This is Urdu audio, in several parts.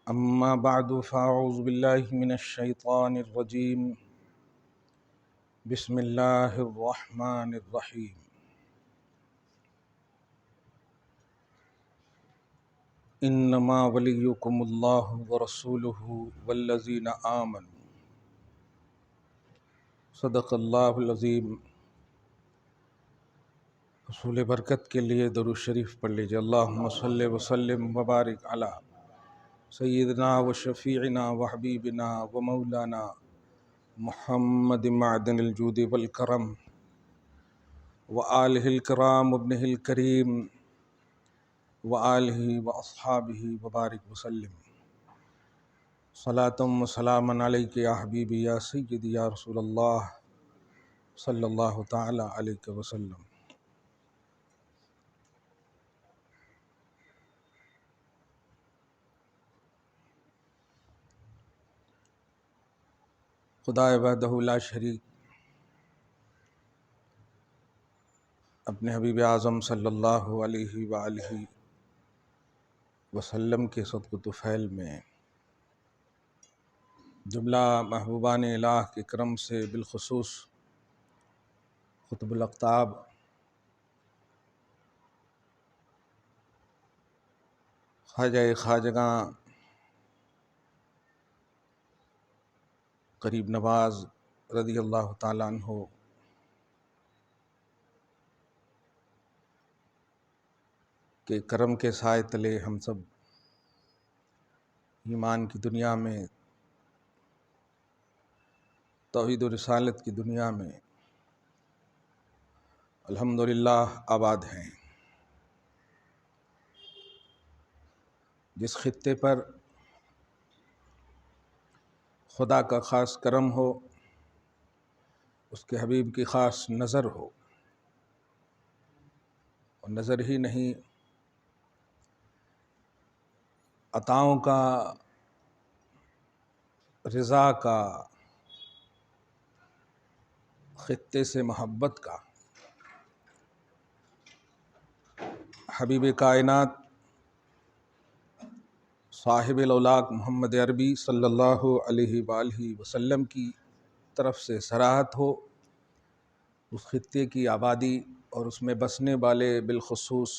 أما بعد فأعوذ بالله من الشيطان الرجيم بسم الله الرحمن الرحيم إنما وليكم الله ورسوله والذين آمنوا صدق اللہ العظیم۔ حصول برکت کے لیے درود شریف پڑھ لیجیے۔ اللہم صلی وسلم وبارک علی سیدنا و شفیعنا و حبیبنا و مولانا محمد معدن الجود والکرم و آلہ الکرام و ابنہ الکریم و آلہ و اصحابہ وبارک وسلم۔ صلاۃ و سلاما علیک یا حبیبی یا سیدی یا رسول اللہ صلی اللہ تعالی علیہ وسلم۔ خدا وحدہ لا شریک اپنے حبیب اعظم صلی اللہ علیہ وآلہ وسلم کے صدق و طفیل میں جملہ محبوبان الہ کے کرم سے بالخصوص قطب الاقطاب خواجہ خواجگاں قریب نواز رضی اللہ تعالیٰ عنہ کے کرم کے سائے تلے ہم سب ایمان کی دنیا میں، توحید و رسالت کی دنیا میں الحمدللہ آباد ہیں۔ جس خطے پر خدا کا خاص کرم ہو، اس کے حبیب کی خاص نظر ہو، اور نظر ہی نہیں عطاؤں کا، رضا کا، خطے سے محبت کا، حبیب کائنات صاحب الاولاق محمد عربی صلی اللہ علیہ وآلہ وسلم کی طرف سے صراحت ہو، اس خطے کی آبادی اور اس میں بسنے والے بالخصوص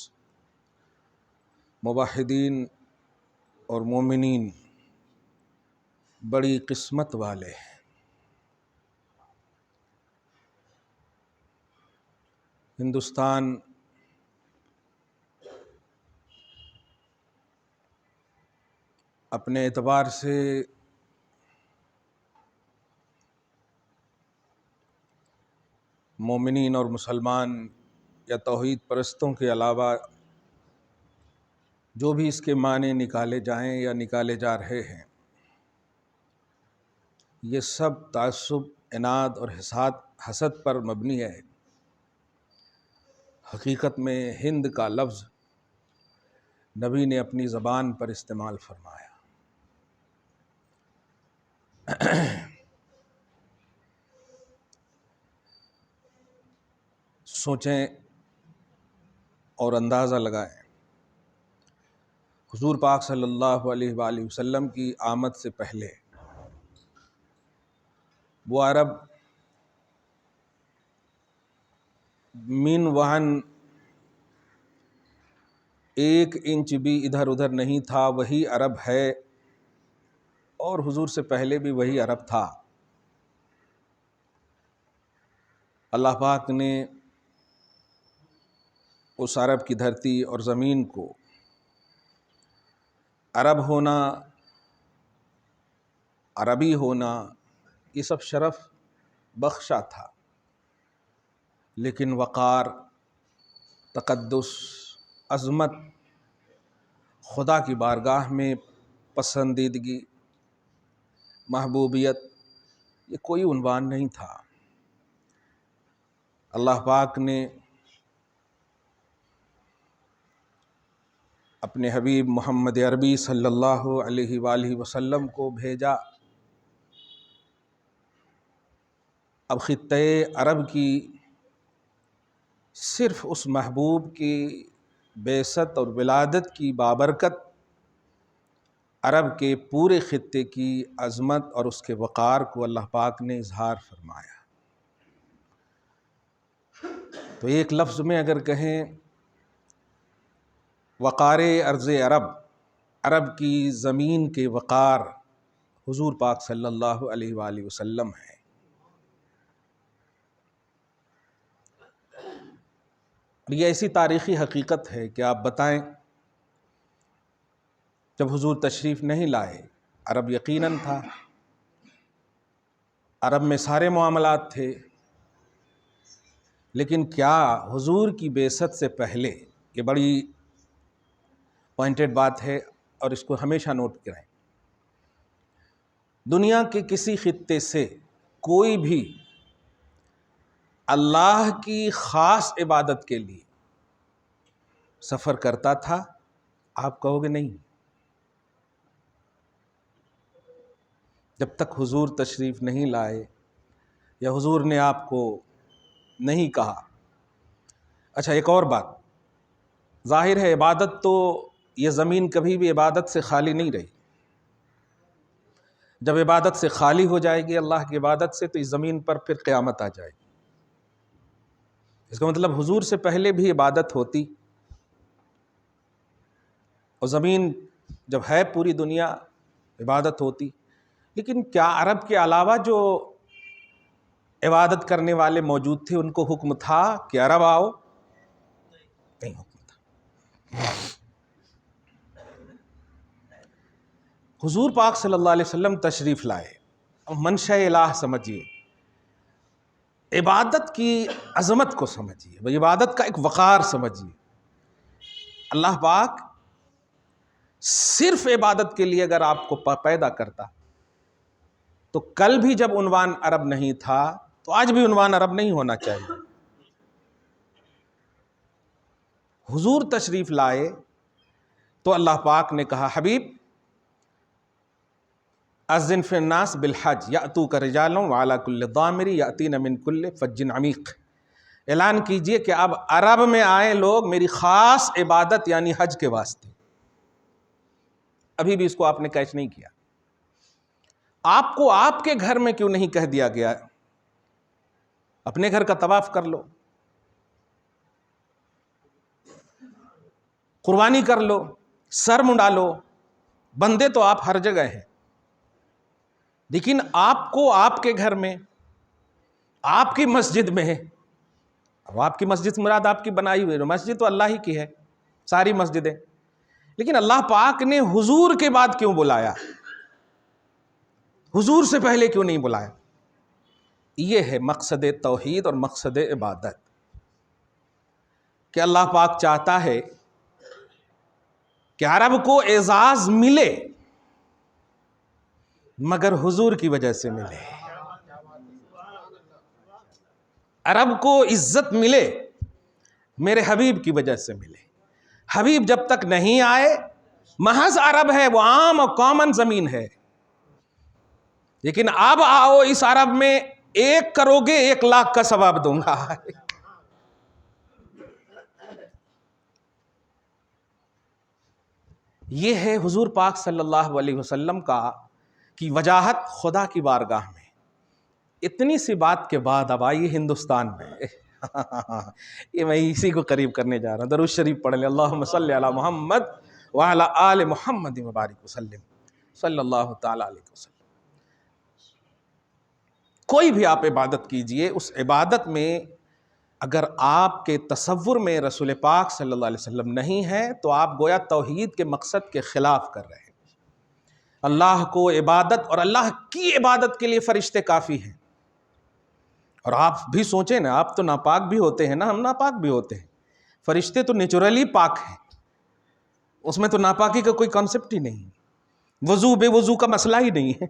موحدین اور مومنین بڑی قسمت والے ہیں۔ ہندوستان اپنے اعتبار سے مومنین اور مسلمان یا توحید پرستوں کے علاوہ جو بھی اس کے معنی نکالے جائیں یا نکالے جا رہے ہیں، یہ سب تعصب، عناد اور حسد پر مبنی ہے۔ حقیقت میں ہند کا لفظ نبی نے اپنی زبان پر استعمال فرمایا۔ سوچیں اور اندازہ لگائیں، حضور پاک صلی اللہ علیہ وآلہ وسلم کی آمد سے پہلے وہ عرب من وہن ایک انچ بھی ادھر ادھر نہیں تھا، وہی عرب ہے، اور حضور سے پہلے بھی وہی عرب تھا۔ اللہ پاک نے اس عرب کی دھرتی اور زمین کو عرب ہونا، عربی ہونا، یہ سب شرف بخشا تھا، لیکن وقار، تقدس، عظمت، خدا کی بارگاہ میں پسندیدگی، محبوبیت، یہ کوئی عنوان نہیں تھا۔ اللہ پاک نے اپنے حبیب محمد عربی صلی اللہ علیہ وآلہ وسلم کو بھیجا۔ اب خطۂ عرب کی صرف اس محبوب کی بعثت اور ولادت کی بابرکت عرب کے پورے خطے کی عظمت اور اس کے وقار کو اللہ پاک نے اظہار فرمایا۔ تو ایک لفظ میں اگر کہیں وقار ارض عرب، عرب کی زمین کے وقار حضور پاک صلی اللہ علیہ وآلہ وسلم ہے۔ یہ ایسی تاریخی حقیقت ہے کہ آپ بتائیں، جب حضور تشریف نہیں لائے، عرب یقیناً تھا، عرب میں سارے معاملات تھے، لیکن کیا حضور کی بعثت سے پہلے، یہ بڑی پوائنٹڈ بات ہے اور اس کو ہمیشہ نوٹ کریں، دنیا کے کسی خطے سے کوئی بھی اللہ کی خاص عبادت کے لیے سفر کرتا تھا؟ آپ کہو گے نہیں۔ جب تک حضور تشریف نہیں لائے یا حضور نے آپ کو نہیں کہا۔ اچھا، ایک اور بات ظاہر ہے، عبادت تو یہ زمین کبھی بھی عبادت سے خالی نہیں رہی۔ جب عبادت سے خالی ہو جائے گی اللہ کی عبادت سے، تو اس زمین پر پھر قیامت آ جائے گی۔ اس کا مطلب حضور سے پہلے بھی عبادت ہوتی، اور زمین جب ہے پوری دنیا عبادت ہوتی۔ لیکن کیا عرب کے علاوہ جو عبادت کرنے والے موجود تھے ان کو حکم تھا کہ عرب آؤ؟ نہیں حکم تھا۔ حضور پاک صلی اللہ علیہ وسلم تشریف لائے، منشاء الہ سمجھیے، عبادت کی عظمت کو سمجھیے، وہ عبادت کا ایک وقار سمجھیے۔ اللہ پاک صرف عبادت کے لیے اگر آپ کو پیدا کرتا تو کل بھی جب عنوان عرب نہیں تھا تو آج بھی عنوان عرب نہیں ہونا چاہیے۔ حضور تشریف لائے تو اللہ پاک نے کہا، حبیب اذن فی الناس بالحج یأتوک رجال وعلی کل ضامر یأتین من کل فج عمیق، اعلان کیجئے کہ اب عرب میں آئے لوگ میری خاص عبادت یعنی حج کے واسطے۔ ابھی بھی اس کو آپ نے کیچ نہیں کیا۔ آپ کو آپ کے گھر میں کیوں نہیں کہہ دیا گیا اپنے گھر کا طواف کر لو، قربانی کر لو، سر منڈا لو، بندے تو آپ ہر جگہ ہیں، لیکن آپ کو آپ کے گھر میں، آپ کی مسجد میں ہے، اب آپ کی مسجد مراد آپ کی بنائی ہوئی، مسجد تو اللہ ہی کی ہے، ساری مسجدیں، لیکن اللہ پاک نے حضور کے بعد کیوں بلایا؟ حضور سے پہلے کیوں نہیں بلایا؟ یہ ہے مقصد توحید اور مقصد عبادت، کہ اللہ پاک چاہتا ہے کہ عرب کو اعزاز ملے مگر حضور کی وجہ سے ملے، عرب کو عزت ملے میرے حبیب کی وجہ سے ملے۔ حبیب جب تک نہیں آئے محض عرب ہے، وہ عام اور کامن زمین ہے، لیکن اب آؤ اس عرب میں 1 کرو گے 1 لاکھ کا ثواب دوں گا۔ یہ ہے حضور پاک صلی اللہ علیہ وسلم کی وجاہت خدا کی بارگاہ میں۔ اتنی سی بات کے بعد اب آئیے ہندوستان میں، یہ میں اسی کو قریب کرنے جا رہا ہوں، درود شریف پڑھ لیں، اللہم صلی علی محمد وعلی آل محمد مبارک وسلم صلی اللہ تعالی علیہ وسلم۔ کوئی بھی آپ عبادت کیجئے، اس عبادت میں اگر آپ کے تصور میں رسول پاک صلی اللہ علیہ وسلم نہیں ہے تو آپ گویا توحید کے مقصد کے خلاف کر رہے ہیں۔ اللہ کو عبادت اور اللہ کی عبادت کے لیے فرشتے کافی ہیں، اور آپ بھی سوچیں نا، آپ تو ناپاک بھی ہوتے ہیں نا، ہم ناپاک بھی ہوتے ہیں، فرشتے تو نیچرلی پاک ہیں، اس میں تو ناپاکی کا کوئی کانسیپٹ ہی نہیں، وضو بے وضو کا مسئلہ ہی نہیں ہے،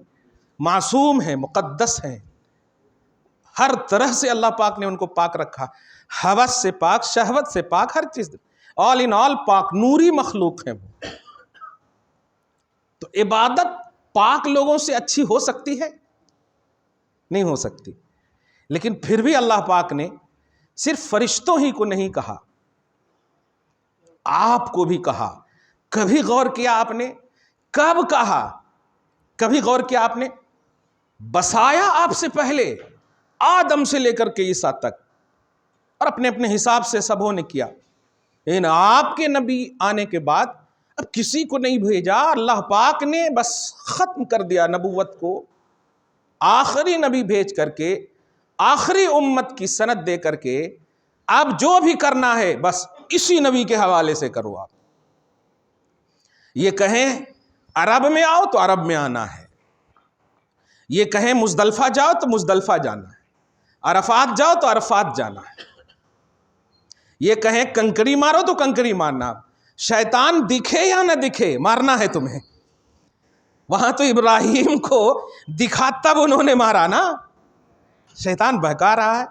معصوم ہیں، مقدس ہیں، ہر طرح سے اللہ پاک نے ان کو پاک رکھا، ہوس سے پاک، شہوت سے پاک، ہر چیز آل ان آل پاک، نوری مخلوق ہیں وہ۔ تو عبادت پاک لوگوں سے اچھی ہو سکتی ہے؟ نہیں ہو سکتی، لیکن پھر بھی اللہ پاک نے صرف فرشتوں ہی کو نہیں کہا، آپ کو بھی کہا۔ کبھی غور کیا آپ نے کب کہا؟ کبھی غور کیا آپ نے؟ بسایا آپ سے پہلے آدم سے لے کر کے عیسیٰ تک، اور اپنے اپنے حساب سے سبوں نے کیا، لیکن آپ کے نبی آنے کے بعد اب کسی کو نہیں بھیجا، اللہ پاک نے بس ختم کر دیا نبوت کو، آخری نبی بھیج کر کے، آخری امت کی سند دے کر کے، اب جو بھی کرنا ہے بس اسی نبی کے حوالے سے کرو۔ آپ یہ کہیں عرب میں آؤ تو عرب میں آنا ہے، یہ کہیں مزدلفہ جاؤ تو مزدلفہ جانا ہے، عرفات جاؤ تو عرفات جانا ہے، یہ کہیں کنکری مارو تو کنکری مارنا، شیطان دکھے یا نہ دکھے مارنا ہے تمہیں۔ وہاں تو ابراہیم کو دکھا تب انہوں نے مارا نا، شیطان بہکا رہا ہے،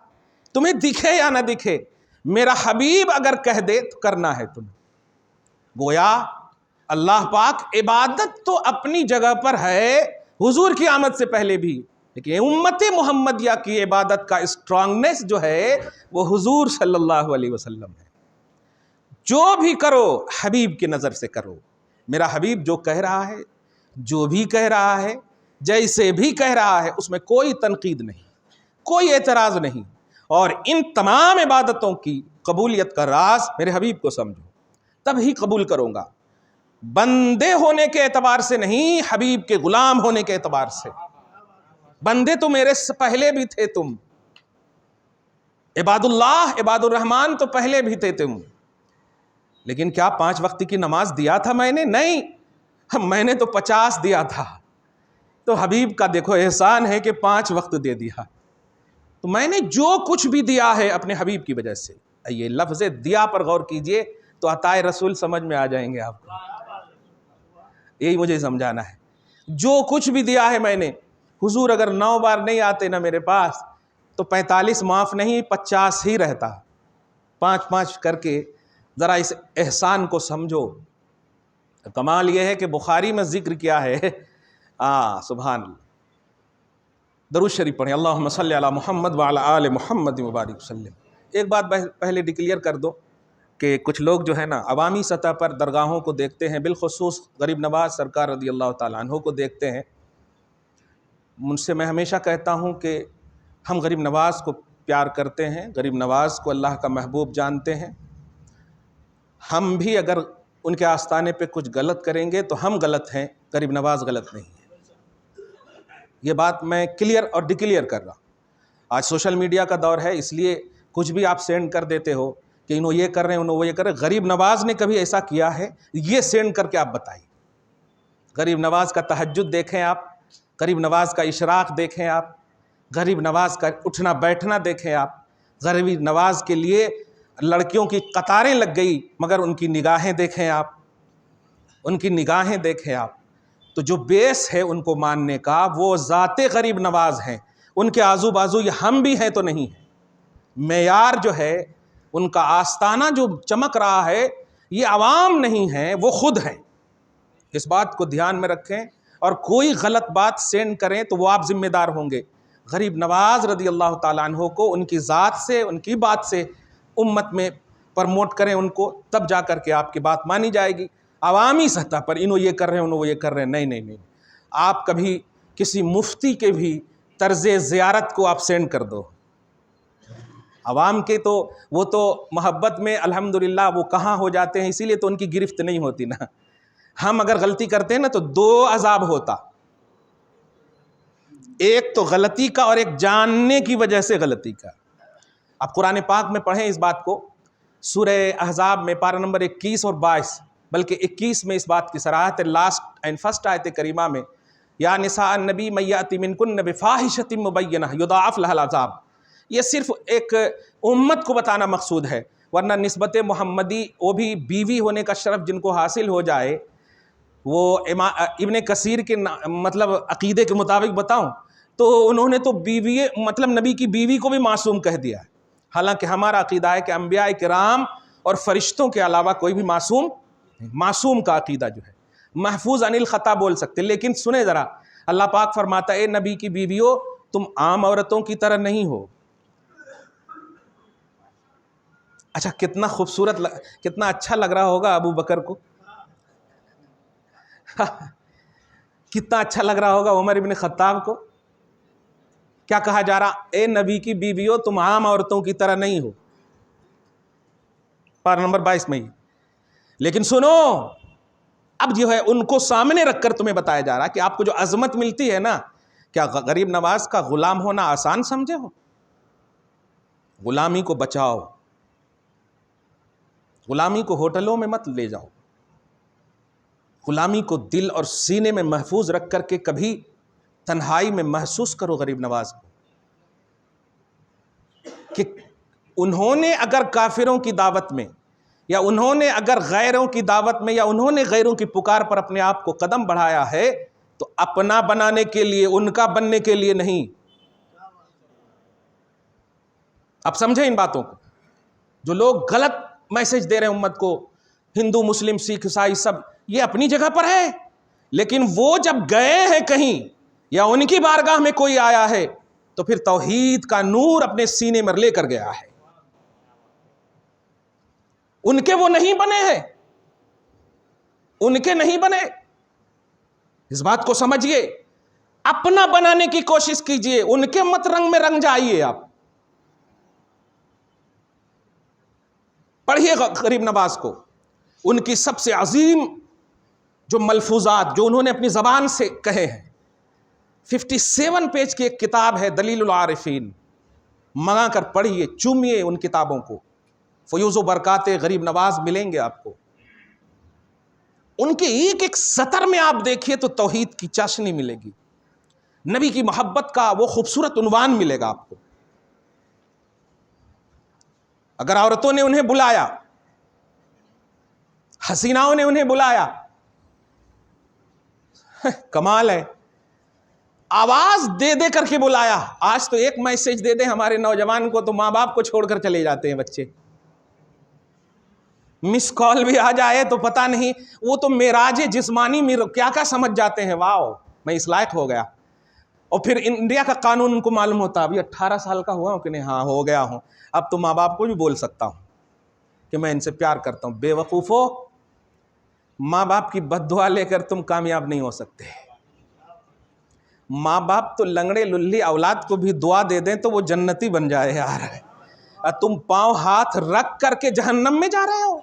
تمہیں دکھے یا نہ دکھے، میرا حبیب اگر کہہ دے تو کرنا ہے تمہیں۔ گویا اللہ پاک عبادت تو اپنی جگہ پر ہے حضور کی آمد سے پہلے بھی، لیکن امت محمدیہ کی عبادت کا اسٹرانگنس جو ہے وہ حضور صلی اللہ علیہ وسلم ہے۔ جو بھی کرو حبیب کی نظر سے کرو۔ میرا حبیب جو کہہ رہا ہے، جو بھی کہہ رہا ہے، جیسے بھی کہہ رہا ہے، اس میں کوئی تنقید نہیں، کوئی اعتراض نہیں، اور ان تمام عبادتوں کی قبولیت کا راز میرے حبیب کو سمجھو، تب ہی قبول کروں گا، بندے ہونے کے اعتبار سے نہیں، حبیب کے غلام ہونے کے اعتبار سے۔ بندے تو میرے سے پہلے بھی تھے تم، عباد اللہ عباد الرحمن تو پہلے بھی تھے تم، لیکن کیا 5 وقت کی نماز دیا تھا میں نے؟ نہیں، میں نے تو 50 دیا تھا۔ تو حبیب کا دیکھو احسان ہے کہ 5 وقت دے دیا، تو میں نے جو کچھ بھی دیا ہے اپنے حبیب کی وجہ سے۔ یہ لفظ دیا پر غور کیجئے تو عطائے رسول سمجھ میں آ جائیں گے آپ کو، یہی مجھے سمجھانا ہے۔ جو کچھ بھی دیا ہے میں نے، حضور اگر 9 بار نہیں آتے نا میرے پاس تو 45 معاف نہیں 50 ہی رہتا، 5 کر کے ذرا اس احسان کو سمجھو۔ کمال یہ ہے کہ بخاری میں ذکر کیا ہے، سبحان اللہ۔ درود شریف پڑھیں، اللہم صلی علی محمد وعلی آل محمد مبارک وسلم۔ ایک بات پہلے ڈکلیئر کر دو کہ کچھ لوگ جو ہے نا عوامی سطح پر درگاہوں کو دیکھتے ہیں، بالخصوص غریب نواز سرکار رضی اللہ تعالیٰ عنہ کو دیکھتے ہیں۔ مجھ سے میں ہمیشہ کہتا ہوں کہ ہم غریب نواز کو پیار کرتے ہیں، غریب نواز کو اللہ کا محبوب جانتے ہیں، ہم بھی اگر ان کے آستانے پہ کچھ غلط کریں گے تو ہم غلط ہیں، غریب نواز غلط نہیں ہے۔ یہ بات میں کلیئر اور ڈکلیئر کر رہا ہوں۔ آج سوشل میڈیا کا دور ہے، اس لیے کچھ بھی آپ سینڈ کر دیتے ہو کہ انہوں یہ کر رہے ہیں، انہوں وہ یہ کر رہے ہیں۔ غریب نواز نے کبھی ایسا کیا ہے؟ یہ سینڈ کر کے آپ بتائیے۔ غریب نواز کا تہجد دیکھیں آپ، غریب نواز کا اشراق دیکھیں آپ، غریب نواز کا اٹھنا بیٹھنا دیکھیں آپ۔ غریب نواز کے لیے لڑکیوں کی قطاریں لگ گئی، مگر ان کی نگاہیں دیکھیں آپ، ان کی نگاہیں دیکھیں آپ۔ تو جو بیس ہے ان کو ماننے کا وہ ذات غریب نواز ہیں، ان کے آزو بازو یہ ہم بھی ہیں تو نہیں ہیں۔ معیار جو ہے ان کا آستانہ جو چمک رہا ہے یہ عوام نہیں ہیں، وہ خود ہیں۔ اس بات کو دھیان میں رکھیں، اور کوئی غلط بات سینڈ کریں تو وہ آپ ذمہ دار ہوں گے۔ غریب نواز رضی اللہ تعالیٰ عنہ کو ان کی ذات سے، ان کی بات سے امت میں پرموٹ کریں ان کو، تب جا کر کے آپ کی بات مانی جائے گی۔ عوامی سطح پر انہوں یہ کر رہے ہیں، انہوں وہ یہ کر رہے ہیں، نہیں۔ آپ کبھی کسی مفتی کے بھی طرز زیارت کو آپ سینڈ کر دو، عوام کے تو وہ تو محبت میں الحمدللہ وہ کہاں ہو جاتے ہیں، اسی لیے تو ان کی گرفت نہیں ہوتی نا۔ ہم اگر غلطی کرتے ہیں نا تو 2 عذاب ہوتا، ایک تو غلطی کا اور ایک جاننے کی وجہ سے غلطی کا۔ آپ قرآن پاک میں پڑھیں اس بات کو، سورہ احزاب میں پارہ نمبر 21 اور 22 بلکہ 21 میں اس بات کی صراحت ہے، لاسٹ اینڈ فرسٹ آیت کریمہ میں، یا نساء النبی من یأتی منکن بفاحشۃ مبینہ یضاعف لها العذاب۔ یہ صرف ایک امت کو بتانا مقصود ہے، ورنہ نسبت محمدی وہ بھی بیوی ہونے کا شرف جن کو حاصل ہو جائے، وہ ابن کثیر کے مطلب عقیدے کے مطابق بتاؤں تو انہوں نے تو بیوی مطلب نبی کی بیوی کو بھی معصوم کہہ دیا ہے، حالانکہ ہمارا عقیدہ ہے کہ انبیاء کرام اور فرشتوں کے علاوہ کوئی بھی معصوم کا عقیدہ جو ہے محفوظ عن الخطا بول سکتے۔ لیکن سنیں ذرا، اللہ پاک فرماتا ہے اے نبی کی بیویوں تم عام عورتوں کی طرح نہیں ہو۔ اچھا کتنا خوبصورت کتنا اچھا لگ رہا ہوگا ابو بکر کو، کتنا اچھا لگ رہا ہوگا عمر ابن خطاب کو. کیا کہا جا رہا؟ اے نبی کی بیویوں تم عام عورتوں کی طرح نہیں ہو. پارہ نمبر 22 میں. لیکن سنو، اب جو ہے ان کو سامنے رکھ کر تمہیں بتایا جا رہا کہ آپ کو جو عظمت ملتی ہے نا، کیا غریب نواز کا غلام ہونا آسان سمجھے ہو؟ غلامی کو بچاؤ، غلامی کو ہوٹلوں میں مت لے جاؤ، غلامی کو دل اور سینے میں محفوظ رکھ کر کے کبھی تنہائی میں محسوس کرو غریب نواز کو، کہ انہوں نے اگر کافروں کی دعوت میں، یا انہوں نے اگر غیروں کی دعوت میں، یا انہوں نے غیروں کی پکار پر اپنے آپ کو قدم بڑھایا ہے تو اپنا بنانے کے لیے، ان کا بننے کے لیے نہیں. اب سمجھیں ان باتوں کو. جو لوگ غلط میسج دے رہے ہیں امت کو، ہندو مسلم سکھ عیسائی سب، یہ اپنی جگہ پر ہے، لیکن وہ جب گئے ہیں کہیں یا ان کی بارگاہ میں کوئی آیا ہے تو پھر توحید کا نور اپنے سینے میں لے کر گیا ہے. ان کے وہ نہیں بنے ہیں، ان کے نہیں بنے. اس بات کو سمجھیے، اپنا بنانے کی کوشش کیجئے، ان کے مت رنگ میں رنگ جائیے. آپ پڑھیے غریب نواز کو، ان کی سب سے عظیم جو ملفوظات جو انہوں نے اپنی زبان سے کہے ہیں. 57 پیج کی ایک کتاب ہے دلیل العارفین، منگا کر پڑھیے، چومیے ان کتابوں کو. فیوز و برکات غریب نواز ملیں گے آپ کو. ان کے ایک ایک سطر میں آپ دیکھیے تو توحید کی چاشنی ملے گی، نبی کی محبت کا وہ خوبصورت عنوان ملے گا آپ کو. اگر عورتوں نے انہیں بلایا، حسیناؤں نے انہیں بلایا، کمال ہے، آواز دے دے کر کے بلایا. آج تو ایک میسج دے دیں ہمارے نوجوان کو تو ماں باپ کو چھوڑ کر چلے جاتے ہیں بچے. مس کال بھی آ جائے تو پتہ نہیں، وہ تو معراج جسمانی میں کیا کیا سمجھ جاتے ہیں. واو، میں اس لائق ہو گیا. اور پھر انڈیا کا قانون ان کو معلوم ہوتا، ابھی 18 سال کا ہوا ہوں کہ نہیں؟ ہاں ہو گیا ہوں، اب تو ماں باپ کو بھی بول سکتا ہوں کہ میں ان سے پیار کرتا ہوں. بے وقوفو، ماں باپ کی بد دعا لے کر تم کامیاب نہیں ہو سکتے. ماں باپ تو لنگڑے للی اولاد کو بھی دعا دے دیں تو وہ جنتی بن جائے یار. تم پاؤں ہاتھ رکھ کر کے جہنم میں جا رہے ہو.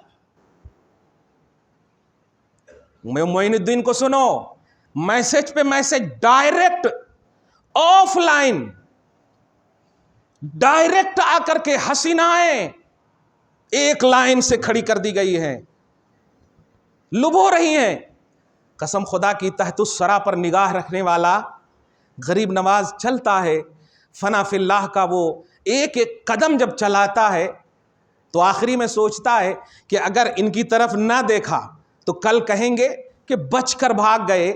میں معین الدین کو سنو، میسج پہ message, direct offline, direct آ کر کے حسینائیں ایک لائن سے کھڑی کر دی گئی ہیں، لبو رہی ہیں. قسم خدا کی تحت الثری پر نگاہ رکھنے والا غریب نواز چلتا ہے، فنا فی اللہ کا وہ ایک ایک قدم جب چلاتا ہے تو آخری میں سوچتا ہے کہ اگر ان کی طرف نہ دیکھا تو کل کہیں گے کہ بچ کر بھاگ گئے.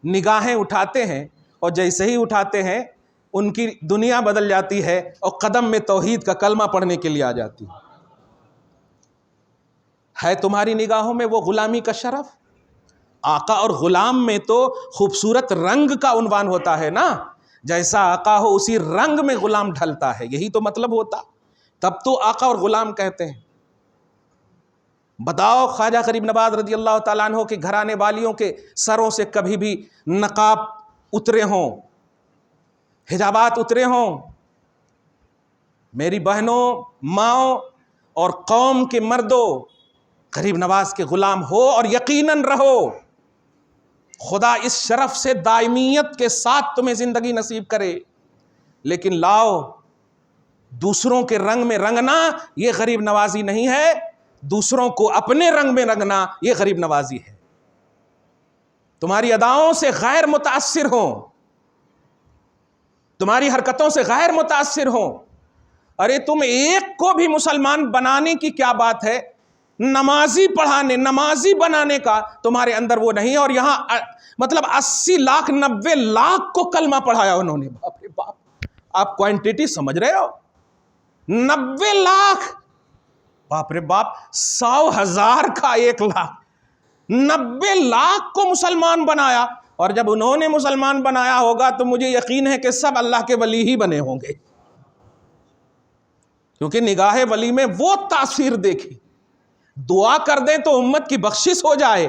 نگاہیں اٹھاتے ہیں اور جیسے ہی اٹھاتے ہیں ان کی دنیا بدل جاتی ہے اور قدم میں توحید کا کلمہ پڑھنے کے لیے آ جاتی ہے. تمہاری نگاہوں میں وہ غلامی کا شرف؟ آقا اور غلام میں تو خوبصورت رنگ کا عنوان ہوتا ہے نا، جیسا آقا ہو اسی رنگ میں غلام ڈھلتا ہے، یہی تو مطلب ہوتا. تب تو آقا اور غلام کہتے ہیں. بتاؤ خواجہ غریب نواز رضی اللہ تعالیٰ عنہ کے گھرانے والیوں کے سروں سے کبھی بھی نقاب اترے ہوں، حجابات اترے ہوں؟ میری بہنوں، ماؤں اور قوم کے مردوں، غریب نواز کے غلام ہو اور یقیناً رہو. خدا اس شرف سے دائمیت کے ساتھ تمہیں زندگی نصیب کرے. لیکن لاؤ، دوسروں کے رنگ میں رنگنا یہ غریب نوازی نہیں ہے، دوسروں کو اپنے رنگ میں رنگنا یہ غریب نوازی ہے. تمہاری اداؤں سے غیر متاثر ہوں، تمہاری حرکتوں سے غیر متاثر ہوں. ارے تم ایک کو بھی مسلمان بنانے کی کیا بات ہے، نمازی پڑھانے، نمازی بنانے کا تمہارے اندر وہ نہیں. اور یہاں مطلب 80 لاکھ 90 لاکھ کو کلمہ پڑھایا انہوں نے. باپ رے باپ، آپ کوانٹیٹی سمجھ رہے ہو؟ 90 لاکھ، باپ رے باپ، 100,000 کا 1 لاکھ، 90 لاکھ کو مسلمان بنایا. اور جب انہوں نے مسلمان بنایا ہوگا تو مجھے یقین ہے کہ سب اللہ کے ولی ہی بنے ہوں گے، کیونکہ نگاہ ولی میں وہ تاثیر دیکھی. دعا کر دیں تو امت کی بخشش ہو جائے،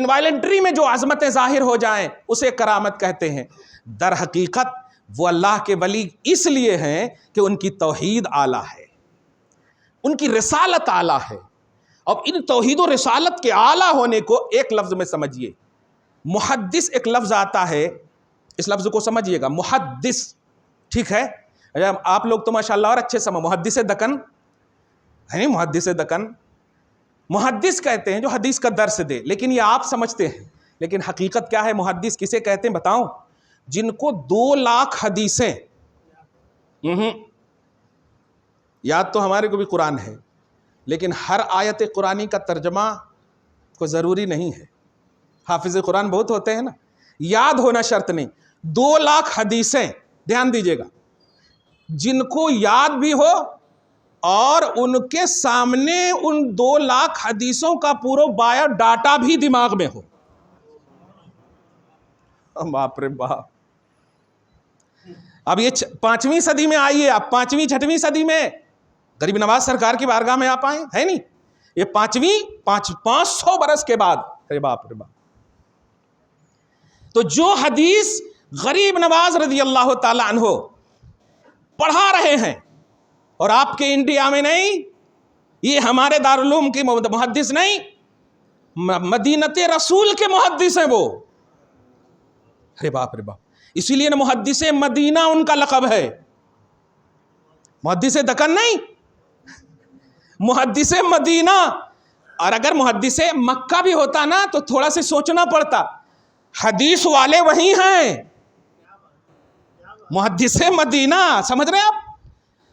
انوائلنٹری میں جو عظمتیں ظاہر ہو جائیں اسے کرامت کہتے ہیں۔ در حقیقت وہ اللہ کے ولی اس لیے ہیں کہ ان کی توحید اعلیٰ ہے، ان کی رسالت اعلیٰ ہے۔ اب ان توحید و رسالت کے اعلیٰ ہونے کو ایک لفظ میں سمجھیے، محدث ایک لفظ آتا ہے، اس لفظ کو سمجھیے گا، محدث، ٹھیک ہے؟ آپ لوگ تو ماشاءاللہ اور اچھے سمجھ، محدث دکن ہے نہیں، محدث دکن محدث کہتے ہیں جو حدیث کا درس دے، لیکن یہ آپ سمجھتے ہیں، لیکن حقیقت کیا ہے؟ محدث کسے کہتے ہیں بتاؤں؟ جن کو 2 لاکھ حدیثیں، یاد تو ہمارے کو بھی قرآن ہے، لیکن ہر آیت قرآنی کا ترجمہ کو ضروری نہیں ہے۔ حافظ قرآن بہت ہوتے ہیں نا، یاد ہونا شرط نہیں۔ 2 لاکھ حدیثیں، دھیان دیجئے گا، جن کو یاد بھی ہو اور ان کے سامنے ان 2 لاکھ حدیثوں کا پورا بایو ڈاٹا بھی دماغ میں ہو۔ باپ رے باپ، اب یہ 5ویں صدی میں آئیے، آپ 5ویں 6ویں صدی میں غریب نواز سرکار کی بارگاہ میں آپ آئیں، ہے نہیں؟ یہ 500 برس کے بعد، ارے باپ رے باپ، تو جو حدیث غریب نواز رضی اللہ تعالی عنہ پڑھا رہے ہیں، اور آپ کے انڈیا میں نہیں، یہ ہمارے دارالعلوم کے محدث نہیں، مدینہ رسول کے محدث ہیں وہ، ارے باپ رے باپ، اسی لیے نا محدث مدینہ ان کا لقب ہے، محدث دکن نہیں، محدث مدینہ۔ اور اگر محدث مکہ بھی ہوتا نا تو تھوڑا سے سوچنا پڑتا، حدیث والے وہی ہیں، محدث مدینہ، سمجھ رہے ہیں آپ؟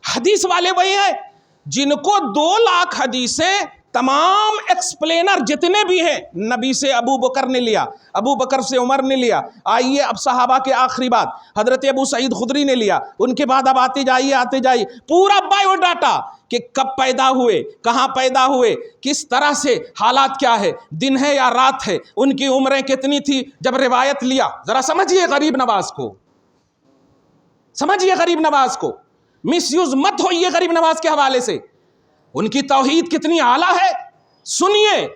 حدیث والے وہی ہیں جن کو 2 لاکھ حدیثیں، تمام ایکسپلینر جتنے بھی ہیں، نبی سے ابو بکر نے لیا، ابو بکر سے عمر نے لیا، آئیے اب صحابہ کے آخری بات حضرت ابو سعید خدری نے لیا، ان کے بعد اب آتے جائیے پورا بایو ڈاٹا کہ کب پیدا ہوئے، کہاں پیدا ہوئے، کس طرح سے حالات کیا ہے، دن ہے یا رات ہے، ان کی عمریں کتنی تھی جب روایت لیا۔ ذرا سمجھیے غریب نواز کو، سمجھیے غریب نواز کو، مس یوز مت ہوئیے غریب نواز کے حوالے سے، ان کی توحید کتنی اعلیٰ ہے۔ سنیے،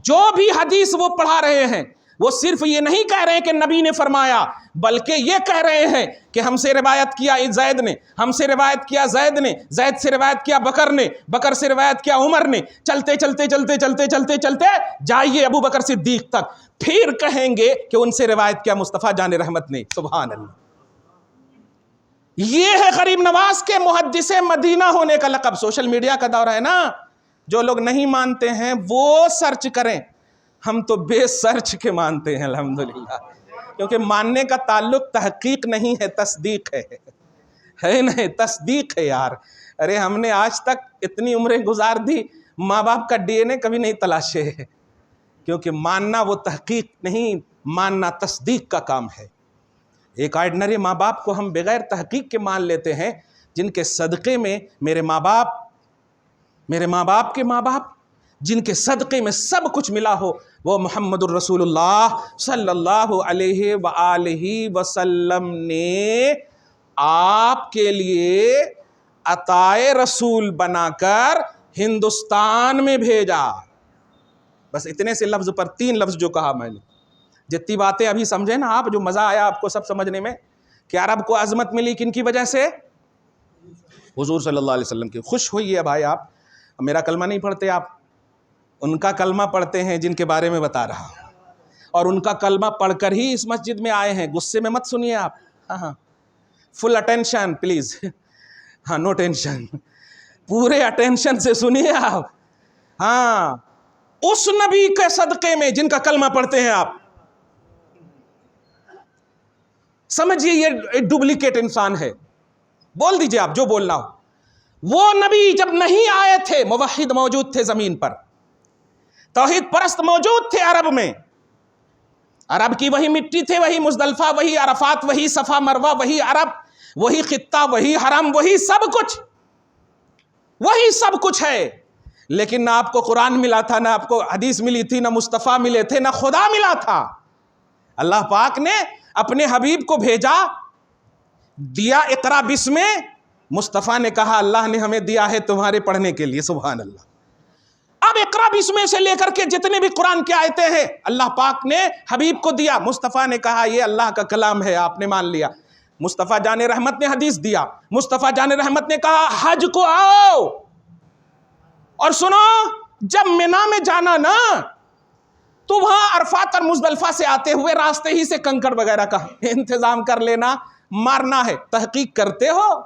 جو بھی حدیث وہ پڑھا رہے ہیں وہ صرف یہ نہیں کہہ رہے ہیں کہ نبی نے فرمایا، بلکہ یہ کہہ رہے ہیں کہ ہم سے روایت کیا زید نے، ہم سے روایت کیا زید نے، زید سے روایت کیا بکر نے، بکر سے روایت کیا عمر نے، چلتے چلتے چلتے چلتے چلتے چلتے جائیے ابو بکر صدیق تک، پھر کہیں گے کہ ان سے روایت کیا مصطفیٰ جان رحمت نے۔ سبحان اللہ، یہ ہے غریب نواز کے محدث مدینہ ہونے کا لقب۔ سوشل میڈیا کا دور ہے نا، جو لوگ نہیں مانتے ہیں وہ سرچ کریں، ہم تو بے سرچ کے مانتے ہیں الحمدللہ، کیونکہ ماننے کا تعلق تحقیق نہیں ہے، تصدیق ہے نہیں، تصدیق ہے یار۔ ارے ہم نے آج تک اتنی عمریں گزار دی، ماں باپ کا ڈی این اے کبھی نہیں تلاشے، کیونکہ ماننا وہ تحقیق نہیں، ماننا تصدیق کا کام ہے۔ ایک آرڈنری ماں باپ کو ہم بغیر تحقیق کے مان لیتے ہیں، جن کے صدقے میں میرے ماں باپ کے ماں باپ، جن کے صدقے میں سب کچھ ملا ہو، وہ محمد الرسول اللہ صلی اللہ علیہ وآلہ وسلم نے آپ کے لیے عطائے رسول بنا کر ہندوستان میں بھیجا۔ بس اتنے سے لفظ پر 3 لفظ جو کہا میں نے، جتنی باتیں ابھی سمجھے نا آپ، جو مزہ آیا آپ کو سب سمجھنے میں، کہ عرب کو عظمت ملی کن کی وجہ سے؟ حضور صلی اللہ علیہ وسلم کی۔ خوش ہوئیے بھائی، آپ میرا کلمہ نہیں پڑھتے، آپ ان کا کلمہ پڑھتے ہیں جن کے بارے میں بتا رہا ہوں، اور ان کا کلمہ پڑھ کر ہی اس مسجد میں آئے ہیں۔ غصے میں مت سنیے آپ، ہاں فل اٹینشن پلیز، ہاں نو ٹینشن، پورے اٹینشن سے سنیے آپ۔ ہاں، اس نبی کے صدقے میں جن کا کلمہ پڑھتے ہیں آپ، سمجھیے یہ ڈپلیکیٹ انسان ہے، بول دیجئے آپ جو بولنا ہو۔ وہ نبی جب نہیں آئے تھے، موحد موجود تھے زمین پر، توحید پرست موجود تھے عرب میں، عرب کی وہی مٹی تھے، وہی مزدلفہ، وہی عرفات، وہی صفا مروہ، وہی عرب، وہی خطہ، وہی حرم، وہی سب کچھ ہے، لیکن نہ آپ کو قرآن ملا تھا، نہ آپ کو حدیث ملی تھی، نہ مصطفیٰ ملے تھے، نہ خدا ملا تھا۔ اللہ پاک نے اپنے حبیب کو بھیجا، دیا اقرا بسم، مصطفیٰ نے کہا اللہ نے ہمیں دیا ہے تمہارے پڑھنے کے لیے۔ سبحان اللہ۔ اب اقرا بسم سے لے کر کے جتنے بھی قرآن کی آیتیں ہیں اللہ پاک نے حبیب کو دیا. مصطفیٰ نے کہا یہ اللہ کا کلام ہے, آپ نے مان لیا. مصطفیٰ جان رحمت نے حدیث دیا. مصطفیٰ جان رحمت نے کہا حج کو آؤ. اور سنو, جب مینا میں جانا نا تو وہاں عرفات اور مزدلفہ سے آتے ہوئے راستے ہی سے کنکڑ وغیرہ کا انتظام کر لینا. مارنا ہے, تحقیق کرتے ہو.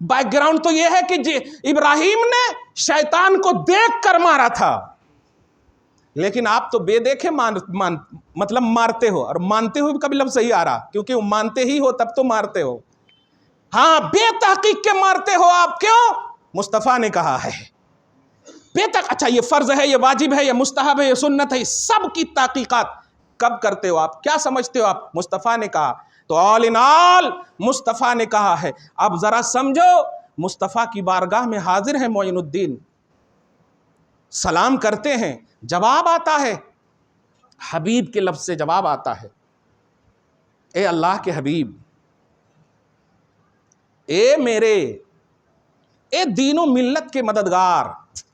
بیک گراؤنڈ تو یہ ہے کہ ابراہیم نے شیطان کو دیکھ کر مارا تھا, لیکن آپ تو بے دیکھے مطلب مارتے ہو. اور مانتے ہوئے کبھی لفظ صحیح آ رہا, کیونکہ وہ مانتے ہی ہو تب تو مارتے ہو. ہاں, بے تحقیق کے مارتے ہو آپ. کیوں؟ مصطفیٰ نے کہا ہے بے تک. اچھا یہ فرض ہے, یہ واجب ہے, یہ مستحب ہے, یہ سنت ہے, سب کی تحقیقات کب کرتے ہو آپ؟ کیا سمجھتے ہو آپ؟ مصطفیٰ نے کہا تو آل ان آل مصطفیٰ نے کہا ہے. اب ذرا سمجھو, مصطفیٰ کی بارگاہ میں حاضر ہے معین الدین, سلام کرتے ہیں, جواب آتا ہے حبیب کے لفظ سے, جواب آتا ہے اے اللہ کے حبیب, اے دین و ملت کے مددگار.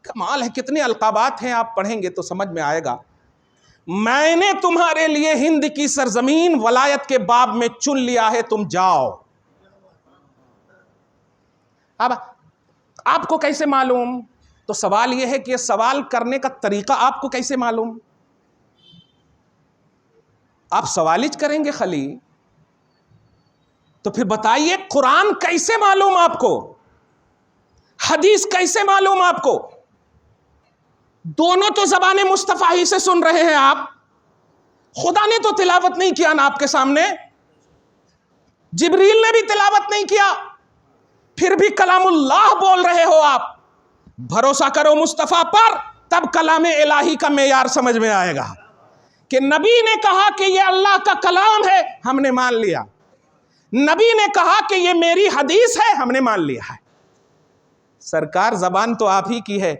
کمال ہے, کتنے القابات ہیں, آپ پڑھیں گے تو سمجھ میں آئے گا. میں نے تمہارے لیے ہند کی سرزمین ولایت کے باب میں چن لیا ہے, تم جاؤ. اب آپ کو کیسے معلوم؟ تو سوال یہ ہے کہ یہ سوال کرنے کا طریقہ آپ کو کیسے معلوم؟ آپ سوالج کریں گے خلی, تو پھر بتائیے قرآن کیسے معلوم آپ کو, حدیث کیسے معلوم آپ کو؟ دونوں تو زبان مصطفیٰ ہی سے سن رہے ہیں آپ. خدا نے تو تلاوت نہیں کیا نا آپ کے سامنے, جبریل نے بھی تلاوت نہیں کیا, پھر بھی کلام اللہ بول رہے ہو آپ. بھروسہ کرو مصطفیٰ پر, تب کلام الہی کا معیار سمجھ میں آئے گا کہ نبی نے کہا کہ یہ اللہ کا کلام ہے, ہم نے مان لیا. نبی نے کہا کہ یہ میری حدیث ہے, ہم نے مان لیا ہے. سرکار زبان تو آپ ہی کی ہے,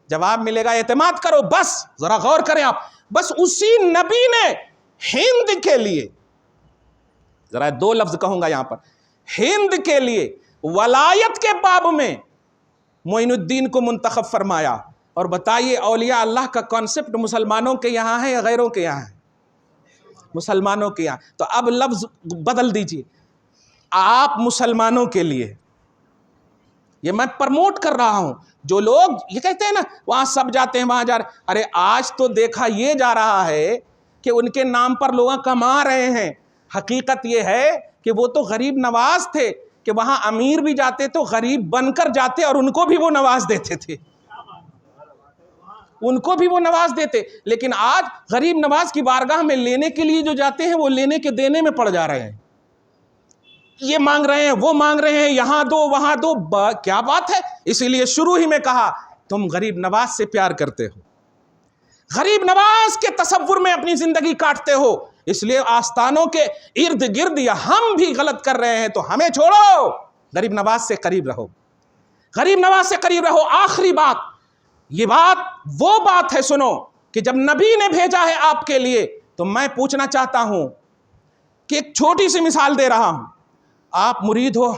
جواب ملے گا, اعتماد کرو. بس ذرا غور کریں آپ, بس اسی نبی نے ہند کے لیے, ذرا دو لفظ کہوں گا یہاں پر, ہند کے لیے ولایت کے باب میں معین الدین کو منتخب فرمایا. اور بتائیے اولیاء اللہ کا کانسیپٹ مسلمانوں کے یہاں ہے یا غیروں کے یہاں ہے؟ مسلمانوں کے یہاں. تو اب لفظ بدل دیجئے, آپ مسلمانوں کے لیے. یہ میں پرموٹ کر رہا ہوں. جو لوگ یہ کہتے ہیں نا وہاں سب جاتے ہیں وہاں جا رہے, ارے آج تو دیکھا یہ جا رہا ہے کہ ان کے نام پر لوگ کما رہے ہیں. حقیقت یہ ہے کہ وہ تو غریب نواز تھے کہ وہاں امیر بھی جاتے تو غریب بن کر جاتے اور ان کو بھی وہ نواز دیتے تھے, ان کو بھی وہ نواز دیتے. لیکن آج غریب نواز کی بارگاہ میں لینے کے لیے جو جاتے ہیں وہ لینے کے دینے میں پڑ جا رہے ہیں. یہ مانگ رہے ہیں, وہ مانگ رہے ہیں, یہاں دو وہاں دو. کیا بات ہے؟ اسی لیے شروع ہی میں کہا تم غریب نواز سے پیار کرتے ہو, غریب نواز کے تصور میں اپنی زندگی کاٹتے ہو, اس لیے آستانوں کے ارد گرد یا ہم بھی غلط کر رہے ہیں تو ہمیں چھوڑو, غریب نواز سے قریب رہو, غریب نواز سے قریب رہو. آخری بات, یہ بات وہ بات ہے سنو کہ جب نبی نے بھیجا ہے آپ کے لیے, تو میں پوچھنا چاہتا ہوں کہ ایک چھوٹی سی مثال دے رہا ہوں. آپ مرید ہو,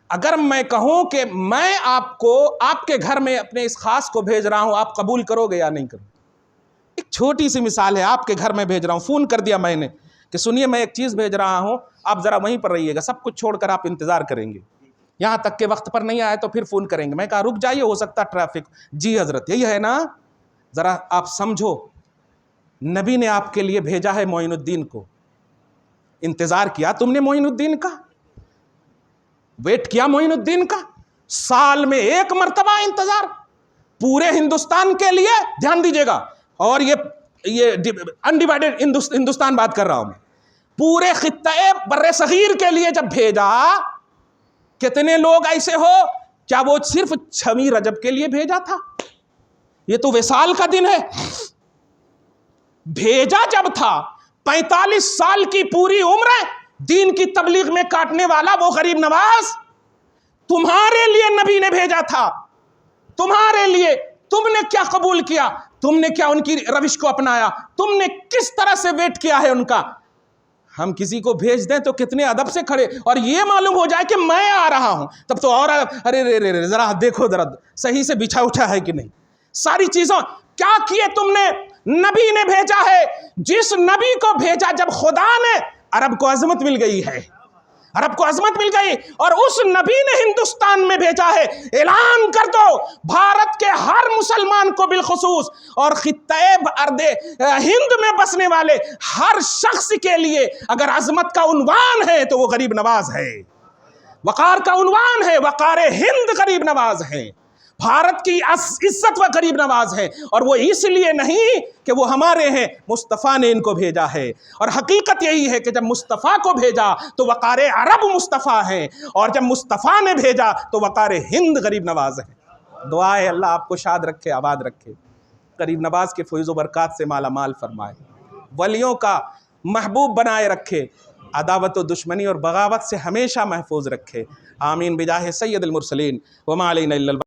اگر میں کہوں کہ میں آپ کو آپ کے گھر میں اپنے اس خاص کو بھیج رہا ہوں, آپ قبول کرو گے یا نہیں کرو؟ ایک چھوٹی سی مثال ہے, آپ کے گھر میں بھیج رہا ہوں, فون کر دیا میں نے کہ سنیے میں ایک چیز بھیج رہا ہوں, آپ ذرا وہیں پر رہیے گا, سب کچھ چھوڑ کر آپ انتظار کریں گے, یہاں تک کہ وقت پر نہیں آئے تو پھر فون کریں گے. میں کہا رک جائیے, ہو سکتا ٹریفک. جی حضرت یہی ہے نا, ذرا آپ سمجھو, نبی نے آپ کے لیے بھیجا ہے معین الدین کو, انتظار کیا تم نے معین الدین کا, ویٹ کیا معین الدین کا, سال میں ایک مرتبہ انتظار, پورے ہندوستان کے لیے. دھیان دیجیے گا, اور یہ انڈیوائیڈڈ ہندوستان بات کر رہا ہوں میں, پورے خطہ بر صغیر کے لیے جب بھیجا, کتنے لوگ ایسے ہو, کیا وہ صرف 6 رجب کے لیے بھیجا تھا؟ یہ تو وصال کا دن ہے. بھیجا جب تھا 45 سال کی پوری عمر دین کی تبلیغ میں کاٹنے والا وہ غریب نواز تمہارے لیے نبی نے بھیجا تھا, تمہارے لیے. تم نے کیا قبول کیا؟ تم نے کیا ان کی روش کو اپنایا؟ تم نے کس طرح سے ویٹ کیا ہے ان کا؟ ہم کسی کو بھیج دیں تو کتنے ادب سے کھڑے, اور یہ معلوم ہو جائے کہ میں آ رہا ہوں تب تو اور ارے ذرا دیکھو ذرا صحیح سے بچھا اٹھا ہے کہ نہیں, ساری چیزوں کیا کیے تم نے؟ نبی نے بھیجا ہے، جس نبی کو بھیجا جب خدا نے، عرب کو عظمت مل گئی ہے، عرب کو عظمت مل گئی، اور اس نبی نے ہندوستان میں بھیجا ہے۔ اعلان کر دو بھارت کے ہر مسلمان کو بالخصوص، اور خطہ ارض ہند میں بسنے والے ہر شخص کے لیے اگر عظمت کا عنوان ہے تو وہ غریب نواز ہے، وقار کا عنوان ہے، وقار ہند غریب نواز ہے، بھارت کی عزت و غریب نواز ہے۔ اور وہ اس لیے نہیں کہ وہ ہمارے ہیں، مصطفیٰ نے ان کو بھیجا ہے، اور حقیقت یہی ہے کہ جب مصطفیٰ کو بھیجا تو وقار عرب مصطفیٰ ہے، اور جب مصطفیٰ نے بھیجا تو وقار ہند غریب نواز ہے۔ دعا ہے اللہ آپ کو شاد رکھے، آباد رکھے، غریب نواز کے فیض و برکات سے مالا مال فرمائے، ولیوں کا محبوب بنائے رکھے، عداوت و دشمنی اور بغاوت سے ہمیشہ محفوظ رکھے، آمین بجاہ سید المرسلین وما علینا الا